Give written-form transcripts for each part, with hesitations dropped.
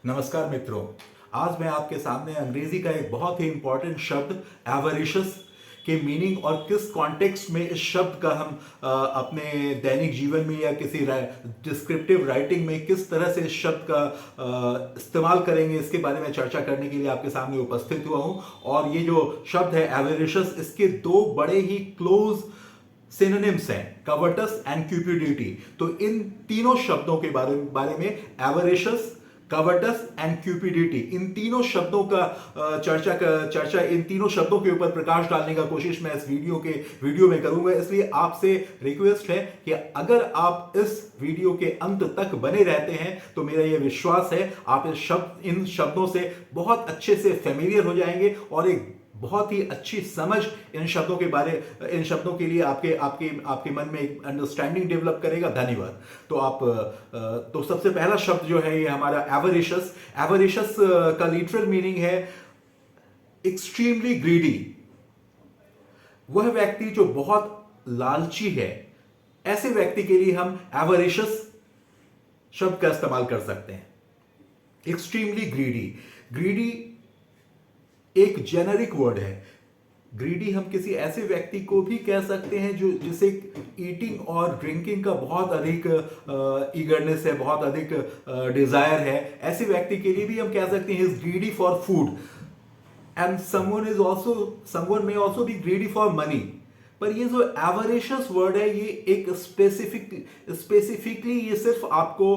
नमस्कार मित्रों। आज मैं आपके सामने अंग्रेजी का एक बहुत ही इंपॉर्टेंट शब्द एवरिशियस के मीनिंग और किस कॉन्टेक्स्ट में इस शब्द का हम अपने दैनिक जीवन में या किसी डिस्क्रिप्टिव राइटिंग में किस तरह से इस शब्द का इस्तेमाल करेंगे, इसके बारे में चर्चा करने के लिए आपके सामने उपस्थित हुआ हूं। और ये जो शब्द है एवरिशियस, इसके दो बड़े ही क्लोज सिनोनिम्स हैं, कवर्टस एंड क्यूपिडिटी। तो इन तीनों शब्दों के बारे में एवरिशियस, कवर्टस एंड क्यूपिडिटी, इन तीनों शब्दों का चर्चा इन तीनों शब्दों के ऊपर प्रकाश डालने का कोशिश मैं इस वीडियो में करूंगा। इसलिए आपसे रिक्वेस्ट है कि अगर आप इस वीडियो के अंत तक बने रहते हैं तो मेरा यह विश्वास है आप इन शब्दों से बहुत अच्छे से फेमिलियर हो जाएंगे और एक बहुत ही अच्छी समझ इन शब्दों के लिए आपके आपके आपके मन में एक अंडरस्टैंडिंग डेवलप करेगा। धन्यवाद। तो सबसे पहला शब्द जो है ये हमारा एवरिशियस। एवरिशियस का लिटरल मीनिंग है एक्सट्रीमली ग्रीडी। वह व्यक्ति जो बहुत लालची है, ऐसे व्यक्ति के लिए हम एवरिशियस शब्द का इस्तेमाल कर सकते हैं। Extremely greedy. ग्रीडी एक जेनरिक वर्ड है। ग्रीडी हम किसी ऐसे व्यक्ति को भी कह सकते हैं जिसे ईटिंग और ड्रिंकिंग का बहुत अधिक ईगरनेस है, बहुत अधिक डिजायर है। ऐसे व्यक्ति के लिए भी हम कह सकते हैं is greedy for food. And someone may also be greedy for money. पर ये जो एवरिशियस वर्ड है ये एक स्पेसिफिकली ये सिर्फ आपको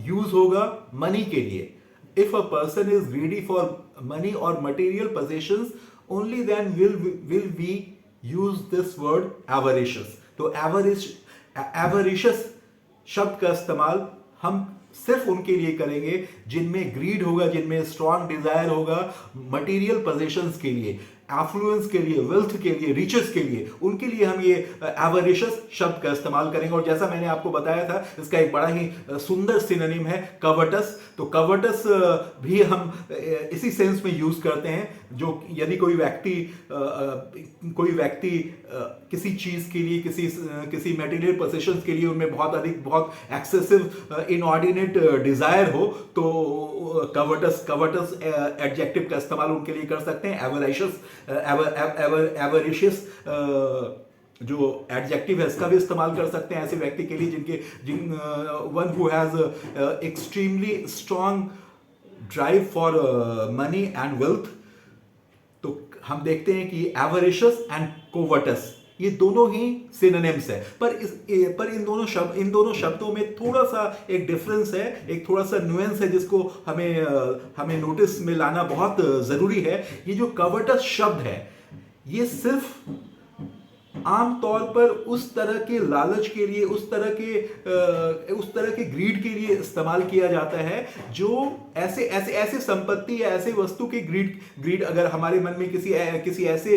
यूज होगा मनी के लिए। If a person is greedy for money or material possessions, only then will we use this word avaricious. तो avaricious शब्द का इस्तेमाल हम सिर्फ उनके लिए करेंगे जिनमें ग्रीड होगा, जिनमें स्ट्रॉन्ग डिजायर होगा मटेरियल पोजेशंस के लिए, एफ्लुएंस के लिए, वेल्थ के लिए, रिचेस के लिए। उनके लिए हम ये एवरिशियस शब्द का इस्तेमाल करेंगे। और जैसा मैंने आपको बताया था, इसका एक बड़ा ही सुंदर सिनोनिम है कवर्टस। तो कवर्टस भी हम इसी सेंस में यूज करते हैं, जो यदि कोई व्यक्ति किसी चीज के लिए, किसी मटेरियल पोजेशंस के लिए उनमें बहुत एक्सेसिव इनऑर्डिनेट डिजायर हो, तो कवर्टस एडजेक्टिव का इस्तेमाल उनके लिए कर सकते हैं। एवरिशियस जो एडजेक्टिव है इसका भी इस्तेमाल कर सकते हैं ऐसे व्यक्ति के लिए one who has extremely strong drive for money and wealth. तो हम देखते हैं कि एवरिशियस एंड कोवर्टस ये दोनों ही सिनोनिम्स है। पर इन दोनों शब्दों में थोड़ा सा एक डिफरेंस है, एक थोड़ा सा न्यूएंस है जिसको हमें नोटिस में लाना बहुत जरूरी है। ये जो कवर्टस शब्द है ये सिर्फ आमतौर पर उस तरह के लालच के लिए, उस तरह के ग्रीड के लिए इस्तेमाल किया जाता है जो ऐसे संपत्ति या ऐसे वस्तु के ग्रीड अगर हमारे मन में किसी ऐसे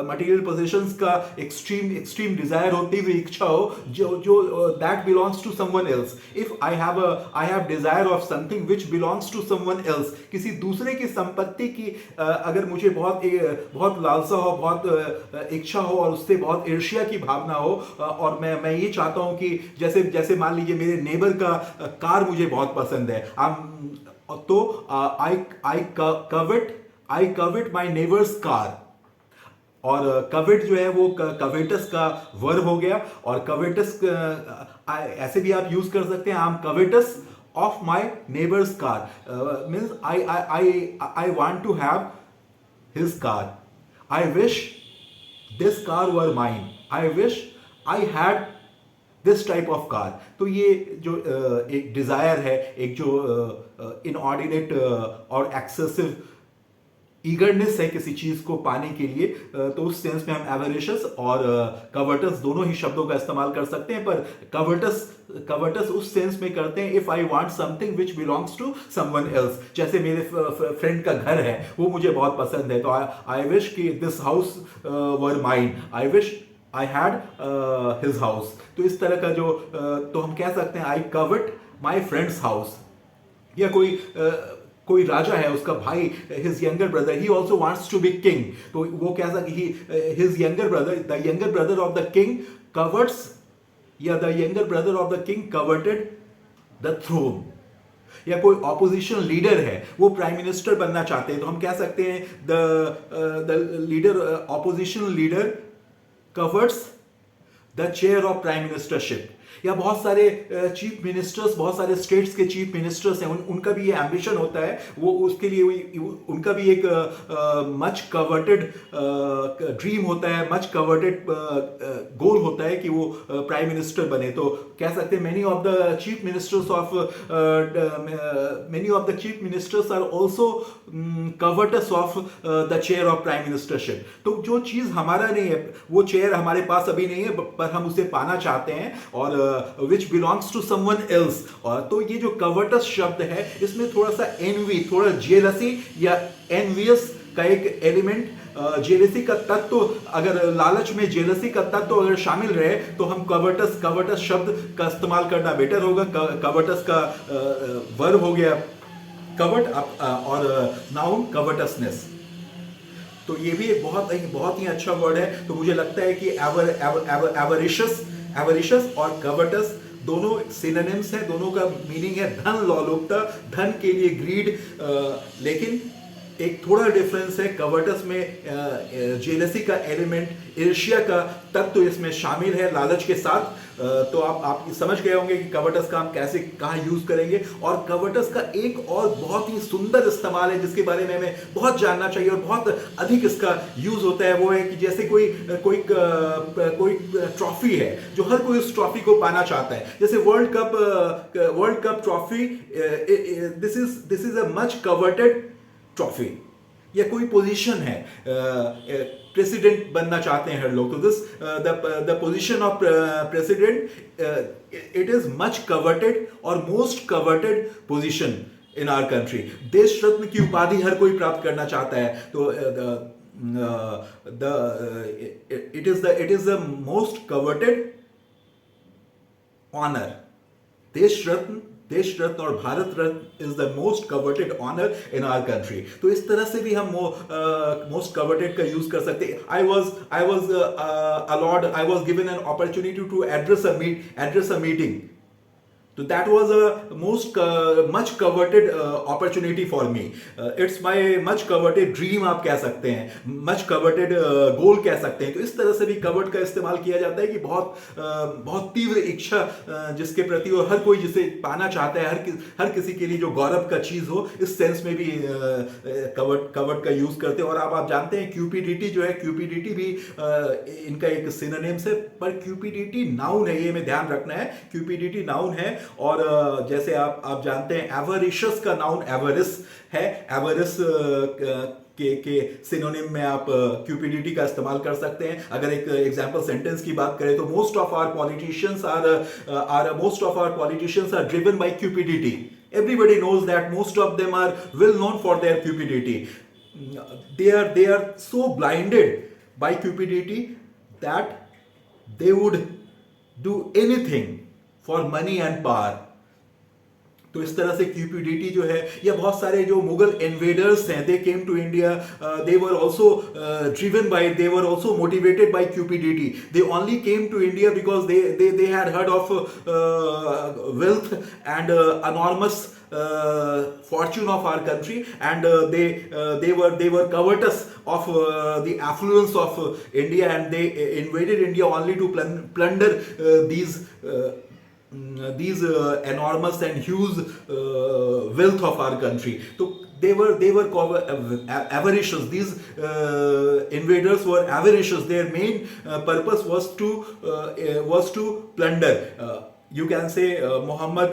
मटेरियल पोजेशंस का एक्सट्रीम डिजायर होती हुई इच्छा हो जो that belongs to someone else. If I have desire of something which belongs to someone else, किसी दूसरे की संपत्ति की अगर मुझे बहुत लालसा हो, बहुत इच्छा हो और उससे बहुत ईर्ष्या की भावना हो, और मैं ये चाहता हूं कि जैसे मान लीजिए मेरे नेबर का कार मुझे बहुत पसंद है, तो आई कवेट माय नेबर्स कार। और कवेट जो है वो कवेटस का वर्ब हो गया। और कवेटस ऐसे भी आप यूज कर सकते हैं, I am covetous of my neighbour's car, means I want to have his car. I wish this car were mine, I wish I had this type of car। तो ये जो एक डिजायर है, एक जो इनऑर्डिनेट और एक्सेसिव ईगरनेस है किसी चीज को पाने के लिए, तो उस सेंस में हम एवरिशियस और कवर्टस दोनों ही शब्दों का इस्तेमाल कर सकते हैं। पर कवर्टस उस सेंस में करते हैं if I want something which belongs to someone else. जैसे मेरे फ्रेंड का घर है वो मुझे बहुत पसंद है, तो आई विश कि this house were mine, I wish I had his house. तो इस तरह का तो हम कह सकते हैं I covet my friend's house. या कोई राजा है, उसका भाई, his younger brother, he also wants to be king, तो वो क्या his younger brother, the younger brother of the king covets, या the younger brother of the king coveted the throne. या कोई ऑपोजिशन लीडर है, वो प्राइम मिनिस्टर बनना चाहते हैं, तो हम कह सकते हैं the leader, opposition leader covers the chair of prime ministership. या बहुत सारे चीफ मिनिस्टर्स, बहुत सारे स्टेट्स के चीफ मिनिस्टर्स हैं, उनका भी ये एम्बिशन होता है, वो उसके लिए उनका भी एक मच कवर्टेड ड्रीम होता है, मच कवर्टेड गोल होता है कि वो प्राइम मिनिस्टर बने। तो कह सकते हैं many of the chief ministers are also covetous of the chair of prime ministership. तो जो चीज हमारा नहीं है, वो चेयर हमारे पास अभी नहीं है, पर हम उसे पाना चाहते हैं, और which belongs to someone else। और तो ये जो कवर्टस शब्द है, इसमें थोड़ा सा एनवी, थोड़ा जेलसी या एनवियस का एक एलिमेंट, जेलसी का तत्व, अगर लालच में जेलसी का तत्व अगर शामिल रहे तो हम कवर्टस शब्द का इस्तेमाल करना बेटर होगा। कवर्टस का वर्ब हो गया कवर्ट, और नाउन कवर्टसनेस। तो ये भी एक बहुत ही अच्छा वर्ड है। तो मुझे लगता है कि एवरिशियस और कवर्टस दोनों सिनोनिम्स हैं, दोनों का मीनिंग है धन, लोलुपता, धन के लिए ग्रीड, लेकिन एक थोड़ा डिफरेंस है। कवर्टस में जेलसी का एलिमेंट, ईर्ष्या का तत्व इसमें शामिल है लालच के साथ। तो आप समझ गए होंगे कि कवर्टस का हम कैसे कहाँ यूज करेंगे। और कवर्टस का एक और बहुत ही सुंदर इस्तेमाल है जिसके बारे में हमें बहुत जानना चाहिए और बहुत अधिक इसका यूज होता है। वो है कि जैसे कोई ट्रॉफी है, जो हर कोई उस ट्रॉफी को पाना चाहता है, जैसे world cup trophy, this is a much coveted trophy. या कोई पोजीशन है, प्रेसिडेंट बनना चाहते हैं हर लोग, तो this the position of president, it is much coveted और most coveted position in our country. Desh Ratna की उपाधि हर कोई प्राप्त करना चाहता है। तो it is the most coveted honour. Desh Ratna और Bharat Ratna is the most coveted honour in our country. तो इस तरह से भी हम मोस्ट कवर्टेड का यूज कर सकते हैं। I was given an opportunity to address a meeting, तो that was a much coveted opportunity for me. It's my much coveted dream आप कह सकते हैं, much coveted goal कह सकते हैं। तो इस तरह से भी covered का इस्तेमाल किया जाता है कि बहुत तीव्र इच्छा जिसके प्रति, और हर कोई जिसे पाना चाहता है, हर किसी के लिए जो गौरव का चीज हो, इस सेंस में भी covered का यूज करते हैं। और आप जानते हैं क्यूपीडीटी जो है, क्यूपीडीटी भी इनका एक सिनोनिम्स है, पर क्यूपीडीटी नाउन है, ये हमें ध्यान रखना है। क्यूपीडीटी नाउन है, और जैसे आप जानते हैं एवरिशियस का नाउन एवरिस है। एवरिस के सिनोनिम में आप क्यूपिडिटी का इस्तेमाल कर सकते हैं। अगर एक एग्जांपल सेंटेंस की बात करें तो most of our politicians are driven by cupidity. Everybody knows that most of them are well known for their cupidity. They are so blinded by cupidity that they would do anything for money and power. तो इस तरह से cupidity जो है, या बहुत सारे जो मुगल इन्वेडर्स हैं, they came to India, they were also driven by, they were also motivated by cupidity. They only came to India because they had heard of wealth and enormous fortune of our country, and they were covetous of the affluence of India, and they invaded India only to plunder these enormous and huge wealth of our country. So they were avaricious. These invaders were avaricious. Their main purpose was to plunder. You can say Muhammad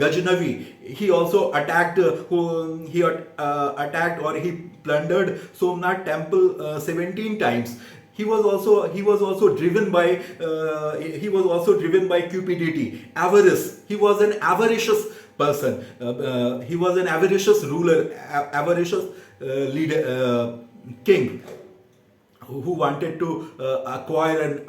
Ghaznavi, he also attacked or he plundered Somnath temple 17 times. He was also driven by cupidity, avarice. He was an avaricious person. He was an avaricious ruler, avaricious leader, king, who wanted to acquire and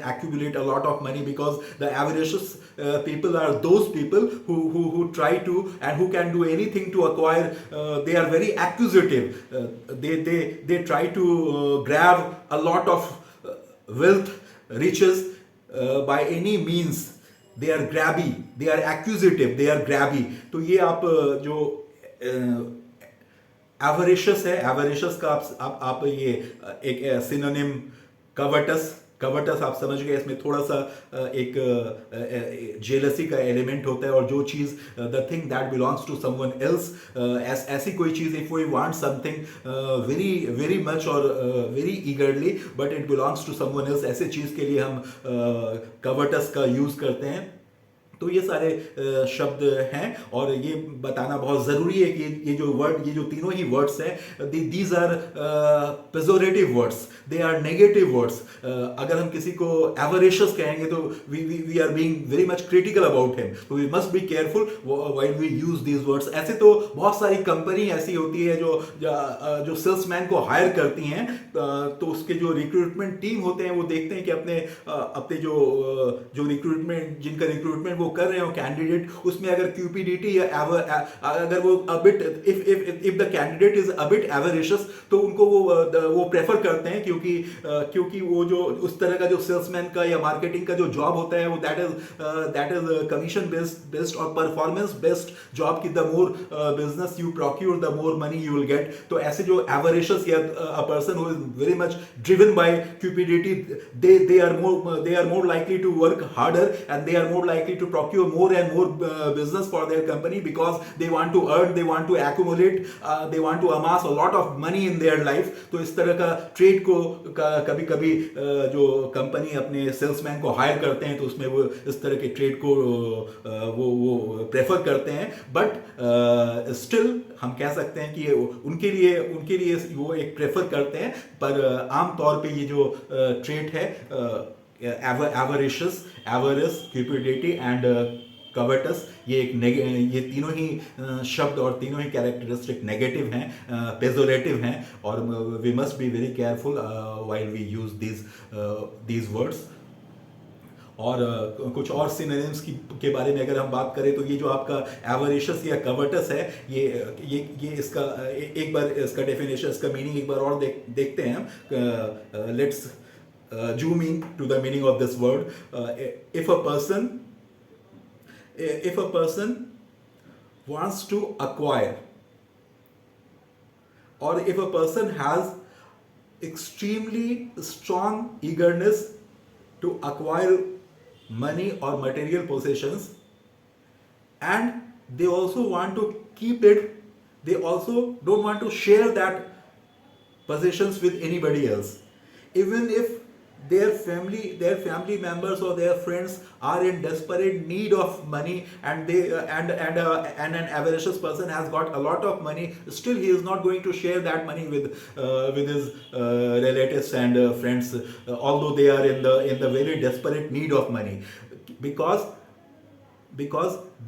accumulate a lot of money, because the avaricious people are those people who try to and who can do anything to acquire. They are very acquisitive. They try to grab a lot of wealth, riches by any means. They are grabby, they are acquisitive, they are grabby. तो ये आप जो एवरिशियस है, एवरिशियस का आप ये एक synonym कवटस, कवटस आप समझ गए, इसमें थोड़ा सा एक जेलसी का एलिमेंट होता है, और जो चीज़ the thing that belongs to someone else, ऐसी कोई चीज़, if we want something very very much और very eagerly but it belongs to someone else, ऐसे चीज़ के लिए हम कवटस का यूज़ करते हैं। तो ये सारे शब्द हैं, और ये बताना बहुत ज़रूरी है कि ये जो वर्ड, ये जो तीनों ही वर्ड्स हैं, these are pejorative words, they are negative words. अगर हम किसी को एवरेशियस कहेंगे तो we are being very much critical about him, तो we must be careful while we use these words. ऐसे तो बहुत सारी कंपनी ऐसी होती है जो सेल्समैन को हायर करती हैं, तो उसके जो रिक्रूटमेंट टीम होते हैं वो देखते हैं कि अपने अपने जो रिक्रूटमेंट, जिनका रिक्रूटमेंट वो कर रहे हो कैंडिडेट, उसमें अगर क्यूपीडीटी या अगर वो a bit, if the candidate is a bit avaricious, तो उनको वो प्रेफर करते हैं, क्योंकि वो जो उस तरह का जो सेल्समैन का या मार्केटिंग का जो जॉब होता है वो दैट इज कमीशन बेस्ड और परफॉर्मेंस बेस्ड जॉब की the more business you procure the more money you will get. तो ऐसे जो एवरेशियस या a person who is very much driven by cupidity, they are more likely to work harder, and they are more likely to procure more and more business for their company, because they want to earn, they want to accumulate, they want to amass a lot of money in their life। तो इस तरह का trade को कभी कभी जो company अपने salesman को हायर करते हैं तो उसमें वो इस तरह के ट्रेड को वो प्रेफर करते हैं। बट स्टिल हम कह सकते हैं कि उनके लिए वो एक प्रेफर करते हैं, पर आमतौर पे ये जो ट्रेट है avaricious, avarice, cupidity and covetous, ये तीनों ही शब्द और तीनों ही कैरेक्टरिस्टिक नेगेटिव हैं, पेजोरेटिव हैं, और we must be very careful while we use these words. और कुछ और सिनोनिम्स के बारे में अगर हम बात करें तो ये जो आपका एवरिशियस या कवर्टस है, ये इसका एक बार इसका डेफिनेशन, इसका मीनिंग एक बार और देखते हैं हम। Let's zoom in to the meaning of this word. If a person wants to acquire, or if a person has extremely strong eagerness to acquire money or material possessions, and they also want to keep it, they also don't want to share that possessions with anybody else, even if their family members or their friends are in desperate need of money, and and an avaricious person has got a lot of money, still he is not going to share that money with his relatives and friends, although they are in the very desperate need of money, because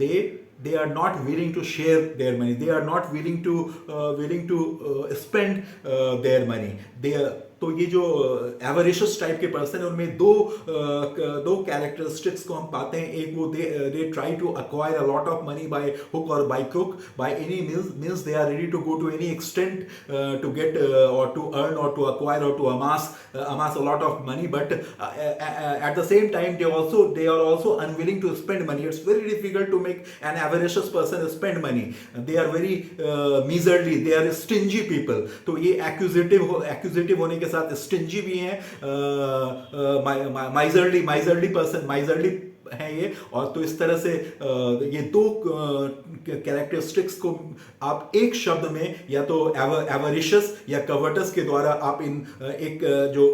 they are not willing to share their money, they are not willing to spend their money, तो ये जो एवरिशियस type के person है उनमें दो characteristics को हम पाते हैं। एक वो they try to acquire a lot of money by hook और by crook, by any means they are ready to go to any extent to get और टू अर्न और टू अक्वायर और to amass a lot of money, but at the same time they are also unwilling to spend money. It's very difficult to make an avaricious person spend money. They are very miserly, they are stingy people। तो ये एक्यूजिटिव होने के साथ stingy भी हैं, miserly person, miserly है ये। और तो इस तरह से ये दो कैरेक्टरिस्टिक्स को आप एक शब्द में या तो एवरिशियस या कवर्टस के द्वारा आप इन एक जो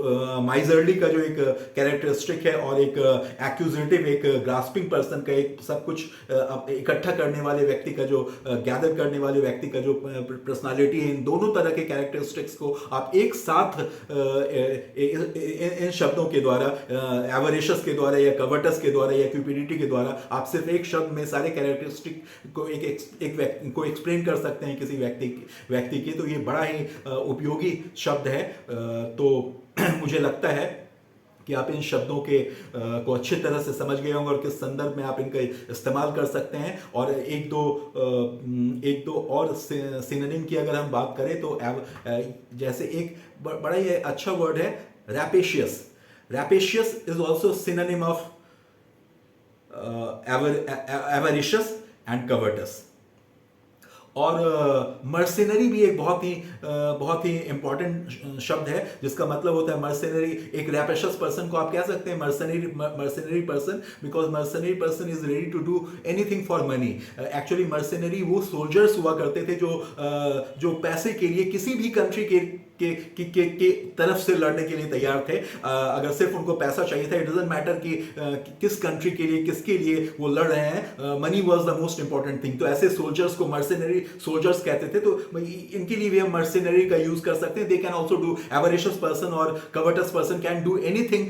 माइजरली का जो एक कैरेक्टरिस्टिक है और एक एक्यूजेटिव, एक ग्रास्पिंग पर्सन का, एक सब कुछ इकट्ठा करने वाले व्यक्ति का, जो गैदर करने वाले व्यक्ति का जो पर्सनालिटी है, इन दोनों तरह के कैरेक्टरिस्टिक्स को आप एक साथ इन शब्दों के द्वारा, एवरिशियस के द्वारा या कवर्टस के द्वारा या क्यूपिडिटी के द्वारा, आप सिर्फ एक शब्द में सारे कैरेक्टरिस्टिक को एक व्यक्ति को एक्सप्लेन कर सकते हैं किसी व्यक्ति के। तो ये बड़ा ही उपयोगी शब्द है। तो मुझे लगता है कि आप इन शब्दों को अच्छी तरह से समझ गए होंगे और किस संदर्भ में आप इनका इस्तेमाल कर सकते हैं। और एक दो और सिनोनिम की अगर हम बात करें तो जैसे एक बड़ा ही अच्छा वर्ड है rapacious. Rapacious is also synonym of avaricious and covetous. और मर्सेनरी भी एक बहुत ही इंपॉर्टेंट शब्द है, जिसका मतलब होता है मर्सेनरी। एक रैपेशियस पर्सन को आप कह सकते हैं mercenary person, because mercenary person is ready to do anything for money. Actually mercenary वो सोल्जर्स हुआ करते थे जो पैसे के लिए किसी भी कंट्री के तरफ से लड़ने के लिए तैयार थे। अगर सिर्फ उनको पैसा चाहिए था, इट डजंट मैटर कि किस कंट्री के लिए, किसके लिए वो लड़ रहे हैं, money was the most important thing. तो ऐसे सोल्जर्स को मर्सेनरी सोल्जर्स कहते थे। तो इनके लिए भी हम मर्सेनरी का यूज कर सकते हैं। They can also do, avaricious person और covetous person can do anything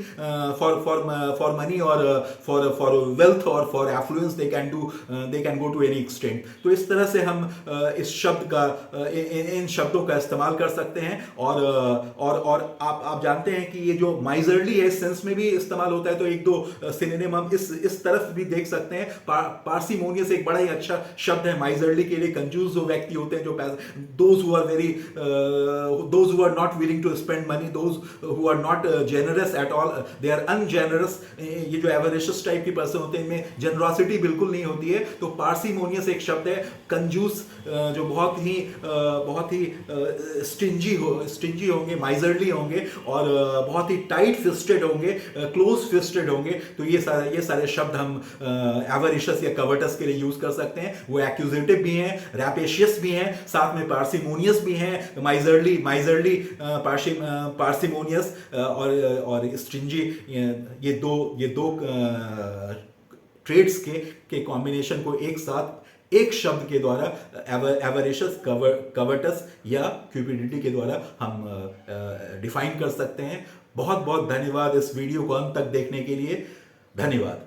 for money और फॉर वेल्थ और for affluence. They can go to any extent. तो इस तरह से हम इस शब्द का, इन शब्दों का इस्तेमाल कर सकते हैं। और आप जानते हैं कि ये जो माइजरली है, सेंस में भी इस्तेमाल होता है। तो एक दो सिनोनिम हम इस तरफ भी देख सकते हैं। पार्सिमोनियस एक बड़ा ही अच्छा शब्द है माइजरली के लिए। कंजूस जो व्यक्ति होते हैं, जो those who are not willing to spend money, those who are not generous at all, they are ungenerous. ये जो एवरेशियस टाइप की पर्सन होते हैं, इनमें जनरॉसिटी बिल्कुल नहीं होती है। तो पार्सिमोनियस एक शब्द है। कंजूस जो बहुत ही स्टिंजी होंगे, माइजरली होंगे और बहुत ही टाइट फिस्टेड होंगे, क्लोज फिस्टेड होंगे। तो ये सारे शब्द हम एवरिशियस या कवर्टस के लिए यूज कर सकते हैं। वो एक्यूजेटिव भी हैं, रैपेशियस भी हैं, साथ में पार्सिमोनियस भी हैं। माइजरली पार्सिमोनियस और स्टिंजी, ये दो ट्रेड्स के कॉम्बिनेशन को एक साथ एक शब्द के द्वारा, एवरेशियस, कवर्टस या क्यूपिडिटी के द्वारा हम डिफाइन कर सकते हैं। बहुत बहुत धन्यवाद इस वीडियो को अंत तक देखने के लिए। धन्यवाद।